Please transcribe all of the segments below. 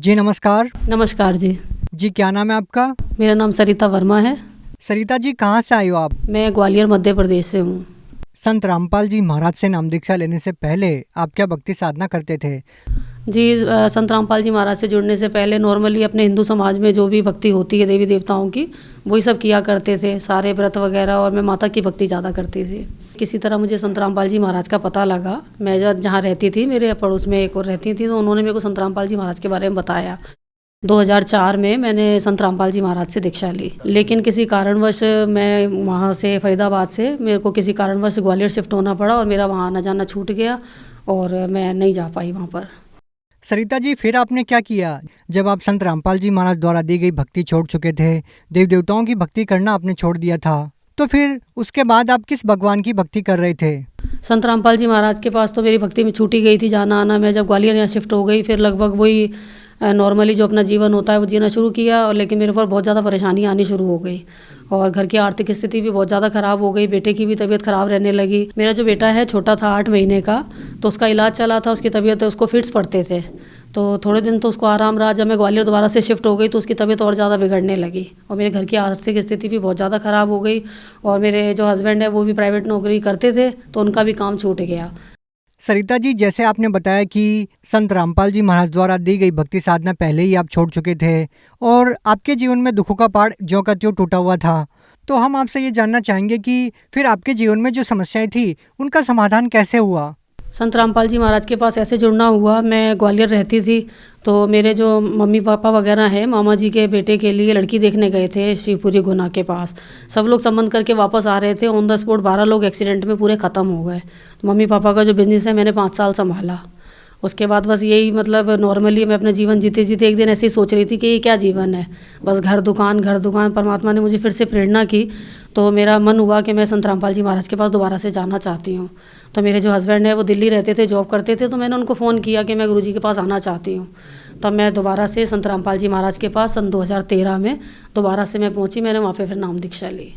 जी नमस्कार। नमस्कार जी। जी क्या नाम है आपका? मेरा नाम सरिता वर्मा है। सरिता जी कहाँ से आई हो आप? मैं ग्वालियर मध्य प्रदेश से हूँ। संत रामपाल जी महाराज से नाम दीक्षा लेने से पहले आप क्या भक्ति साधना करते थे? जी संत रामपाल जी महाराज से जुड़ने से पहले नॉर्मली अपने हिंदू समाज में जो भी भक्ति होती है देवी देवताओं की, वही सब किया करते थे, सारे व्रत वगैरह, और मैं माता की भक्ति ज़्यादा करती थी। किसी तरह मुझे संत रामपाल जी महाराज का पता लगा। मैं जहाँ रहती थी, मेरे पड़ोस में एक और रहती थी, तो उन्होंने मेरे को संत रामपाल जी महाराज के बारे में बताया। 2004 में मैंने संत रामपाल जी महाराज से दीक्षा ली, लेकिन किसी कारणवश मैं वहाँ से फरीदाबाद से मेरे को किसी कारणवश ग्वालियर शिफ्ट होना पड़ा और मेरा वहाँ आना जाना छूट गया और मैं नहीं जा पाई वहाँ पर। सरिता जी फिर आपने क्या किया जब आप संत रामपाल जी महाराज द्वारा दी गई भक्ति छोड़ चुके थे, देव देवताओं की भक्ति करना आपने छोड़ दिया था, तो फिर उसके बाद आप किस भगवान की भक्ति कर रहे थे? संत रामपाल जी महाराज के पास तो मेरी भक्ति में छूटी गई थी जाना आना। मैं जब ग्वालियर यहाँ शिफ्ट हो गई, फिर लगभग वही नॉर्मली जो अपना जीवन होता है वो जीना शुरू किया, और लेकिन मेरे ऊपर बहुत ज़्यादा परेशानी आनी शुरू हो गई और घर की आर्थिक स्थिति भी बहुत ज़्यादा ख़राब हो गई। बेटे की भी तबीयत ख़राब रहने लगी। मेरा जो बेटा है छोटा था 8 महीने का, तो उसका इलाज चला था। उसकी तबीयत, उसको फिट्स पड़ते थे, तो थोड़े दिन तो उसको आराम रहा। जब मैं ग्वालियर दोबारा से शिफ्ट हो गई तो उसकी तबीयत और ज़्यादा बिगड़ने लगी और मेरे घर की आर्थिक स्थिति भी बहुत ज़्यादा ख़राब हो गई। और मेरे जो हस्बैंड है वो भी प्राइवेट नौकरी करते थे, तो उनका भी काम छूट गया। सरिता जी जैसे आपने बताया कि संत रामपाल जी महाराज द्वारा दी गई भक्ति साधना पहले ही आप छोड़ चुके थे और आपके जीवन में दुखों का पहाड़ ज्यों का त्यों टूटा हुआ था, तो हम आपसे ये जानना चाहेंगे कि फिर आपके जीवन में जो समस्याएं थी उनका समाधान कैसे हुआ? संत रामपाल जी महाराज के पास ऐसे जुड़ना हुआ, मैं ग्वालियर रहती थी, तो मेरे जो मम्मी पापा वगैरह हैं, मामा जी के बेटे के लिए लड़की देखने गए थे शिवपुरी गुना के पास। सब लोग संबंध करके वापस आ रहे थे। ऑन द स्पॉट 12 लोग एक्सीडेंट में पूरे ख़त्म हो गए। मम्मी पापा का जो बिजनेस है मैंने 5 साल संभाला। उसके बाद बस यही, मतलब नॉर्मली मैं अपना जीवन जीते जीते एक दिन ऐसे ही सोच रही थी कि ये क्या जीवन है, बस घर दुकान घर दुकान। परमात्मा ने मुझे फिर से प्रेरणा की, तो मेरा मन हुआ कि मैं संत रामपाल जी महाराज के पास दोबारा से जाना चाहती हूँ। तो मेरे जो हस्बैंड है वो दिल्ली रहते थे, जॉब करते थे, तो मैंने उनको फ़ोन किया कि मैं गुरुजी के पास आना चाहती हूँ। तब मैं दोबारा से संत रामपाल जी महाराज के पास सन 2013 में दोबारा से मैं पहुँची। मैंने वहाँ पे फिर नाम दीक्षा ली।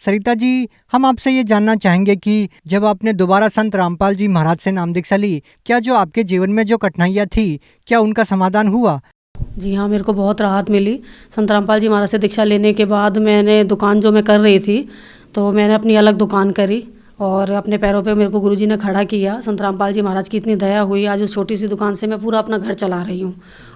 सरिता जी हम आपसे ये जानना चाहेंगे कि जब आपने दोबारा संत रामपाल जी महाराज से नाम दीक्षा ली, क्या जो आपके जीवन में जो कठिनाइयाँ थी क्या उनका समाधान हुआ? जी हाँ, मेरे को बहुत राहत मिली। संत रामपाल जी महाराज से दीक्षा लेने के बाद मैंने दुकान जो मैं कर रही थी, तो मैंने अपनी अलग दुकान करी और अपने पैरों पे मेरे को गुरुजी ने खड़ा किया। संत रामपाल जी महाराज की इतनी दया हुई, आज उस छोटी सी दुकान से मैं पूरा अपना घर चला रही हूँ।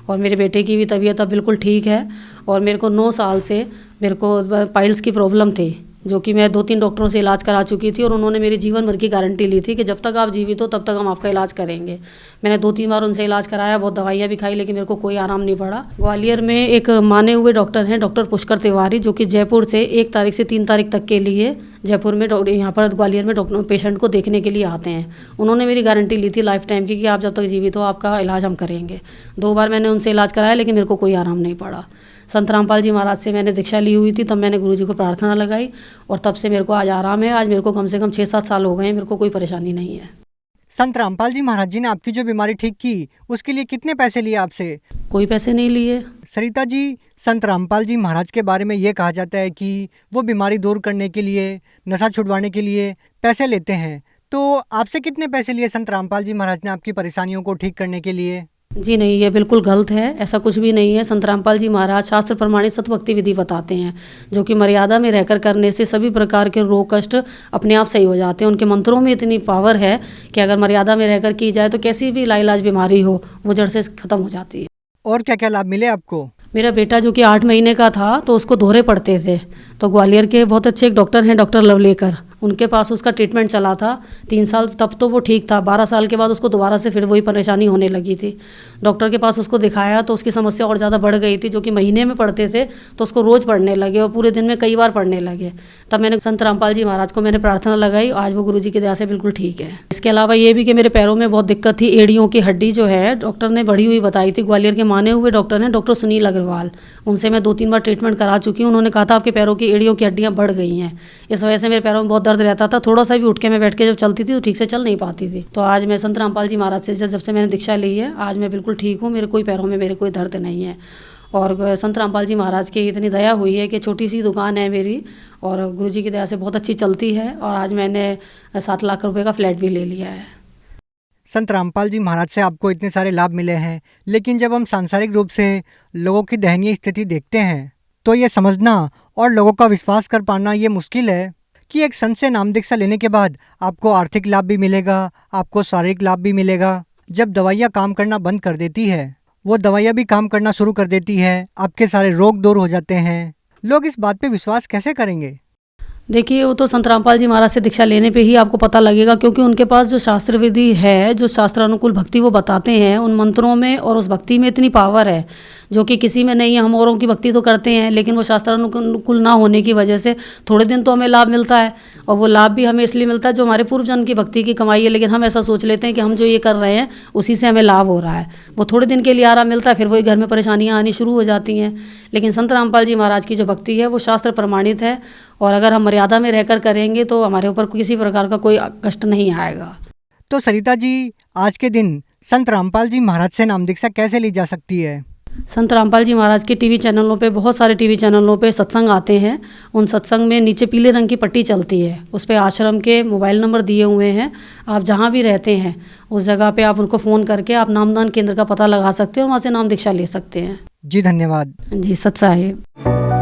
और मेरे बेटे की भी तबीयत अब बिल्कुल ठीक है। और मेरे को 9 साल से मेरे को पाइल्स की प्रॉब्लम थी, जो कि मैं 2-3 डॉक्टरों से इलाज करा चुकी थी, और उन्होंने मेरी जीवन भर की गारंटी ली थी कि जब तक आप जीवित हो तब तक हम आपका इलाज करेंगे। मैंने 2-3 बार उनसे इलाज कराया, बहुत दवाइयाँ भी खाई, लेकिन मेरे को कोई आराम नहीं पड़ा। ग्वालियर में एक माने हुए डॉक्टर हैं, डॉक्टर पुष्कर तिवारी, जो कि जयपुर से 1 तारीख से 3 तारीख तक के लिए जयपुर में यहाँ पर ग्वालियर में डॉक्टर पेशेंट को देखने के लिए आते हैं। उन्होंने मेरी गारंटी ली थी लाइफ टाइम की कि आप जब तक जीवित हो आपका इलाज हम करेंगे। 2 बार मैंने उनसे इलाज कराया, लेकिन मेरे को कोई आराम नहीं पड़ा। संत रामपाल जी महाराज से मैंने दीक्षा ली हुई थी, तब मैंने गुरुजी को प्रार्थना लगाई और तब से मेरे को आज आराम है। आज मेरे को कम से कम 6-7 साल हो गए हैं, मेरे को कोई परेशानी नहीं है। संत रामपाल जी महाराज जी ने आपकी जो बीमारी ठीक की उसके लिए कितने पैसे लिए आपसे? कोई पैसे नहीं लिए। सरिता जी संत रामपाल जी महाराज के बारे में ये कहा जाता है कि वो बीमारी दूर करने के लिए, नशा छुड़वाने के लिए पैसे लेते हैं, तो आपसे कितने पैसे लिए संत रामपाल जी महाराज ने आपकी परेशानियों को ठीक करने के लिए? जी नहीं, ये बिल्कुल गलत है, ऐसा कुछ भी नहीं है। संत रामपाल जी महाराज शास्त्र प्रमाणित सतभक्ति विधि बताते हैं, जो कि मर्यादा में रहकर करने से सभी प्रकार के रोग कष्ट अपने आप सही हो जाते हैं। उनके मंत्रों में इतनी पावर है कि अगर मर्यादा में रहकर की जाए तो कैसी भी लाइलाज बीमारी हो वो जड़ से खत्म हो जाती है। और क्या क्या लाभ मिले आपको? मेरा बेटा जो कि 8 महीने का था, तो उसको दोहरे पड़ते थे, तो ग्वालियर के बहुत अच्छे एक डॉक्टर हैं, डॉक्टर लवलेकर, उनके पास उसका ट्रीटमेंट चला था 3 साल। तब तो वो ठीक था। 12 साल के बाद उसको दोबारा से फिर वही परेशानी होने लगी थी। डॉक्टर के पास उसको दिखाया तो उसकी समस्या और ज़्यादा बढ़ गई थी, जो कि महीने में पढ़ते थे तो उसको रोज़ पढ़ने लगे और पूरे दिन में कई बार पढ़ने लगे। तब मैंने संत रामपाल जी महाराज को मैंने प्रार्थना लगाई, आज वो गुरुजी की दया से बिल्कुल ठीक है। इसके अलावा ये भी कि मेरे पैरों में बहुत दिक्कत थी, एड़ियों की हड्डी जो है डॉक्टर ने बढ़ी हुई बताई थी। ग्वालियर के माने हुए डॉक्टर हैं, डॉक्टर सुनील अग्रवाल, उनसे मैं 2-3 बार ट्रीटमेंट करा चुकी हूँ। उन्होंने कहा था आपके पैरों की एड़ियों की हड्डियाँ बढ़ गई हैं, इस वजह से मेरे पैरों में बहुत दर्द रहता था। थोड़ा सा भी उठ के मैं बैठ के जब चलती थी तो ठीक से चल नहीं पाती थी। तो आज मैं संत रामपाल जी महाराज से जब से मैंने दीक्षा ली है, आज मैं बिल्कुल ठीक हूँ। मेरे कोई पैरों में मेरे कोई दर्द नहीं है। और संत रामपाल जी महाराज की इतनी दया हुई है कि छोटी सी दुकान है मेरी और गुरुजी की दया से बहुत अच्छी चलती है। और आज मैंने 7 लाख रुपए का फ्लैट भी ले लिया है। संत रामपाल जी महाराज से आपको इतने सारे लाभ मिले हैं, लेकिन जब हम सांसारिक रूप से लोगों की दयनीय स्थिति देखते हैं तो ये समझना और लोगों का विश्वास कर पाना ये मुश्किल है कि एक संत से नाम दीक्षा लेने के बाद आपको आर्थिक लाभ भी मिलेगा, आपको शारीरिक लाभ भी मिलेगा। जब दवाइयाँ काम करना बंद कर देती है, वो दवाइयाँ भी काम करना शुरू कर देती है, आपके सारे रोग दूर हो जाते हैं। लोग इस बात पे विश्वास कैसे करेंगे? देखिए, वो तो संत रामपाल जी महाराज से दीक्षा लेने पे ही आपको पता लगेगा, क्योंकि उनके पास जो शास्त्र विधि है, जो शास्त्रानुकूल भक्ति वो बताते हैं, उन मंत्रों में और उस भक्ति में इतनी पावर है जो कि किसी में नहीं है। हम औरों की भक्ति तो करते हैं, लेकिन वो शास्त्रानुकूल ना होने की वजह से थोड़े दिन तो हमें लाभ मिलता है, और वो लाभ भी हमें इसलिए मिलता है जो हमारे पूर्व जन्म की भक्ति की कमाई है। लेकिन हम ऐसा सोच लेते हैं कि हम जो ये कर रहे हैं उसी से हमें लाभ हो रहा है। वो थोड़े दिन के लिए आराम मिलता है, फिर वही घर में परेशानियाँ आनी शुरू हो जाती हैं। लेकिन संत रामपाल जी महाराज की जो भक्ति है वो शास्त्र प्रमाणित है, और अगर हम मर्यादा में रहकर करेंगे तो हमारे ऊपर किसी प्रकार का कोई कष्ट नहीं आएगा। तो सरिता जी, आज के दिन संत रामपाल जी महाराज से नाम दीक्षा कैसे ली जा सकती है? संत रामपाल जी महाराज के टीवी चैनलों पे, बहुत सारे टीवी चैनलों पे सत्संग आते हैं। उन सत्संग में नीचे पीले रंग की पट्टी चलती है, उस पे आश्रम के मोबाइल नंबर दिए हुए हैं। आप जहाँ भी रहते हैं उस जगह पे आप उनको फ़ोन करके आप नामदान केंद्र का पता लगा सकते हैं और वहाँ से नाम दीक्षा ले सकते हैं। जी धन्यवाद। जी, सत साहिब।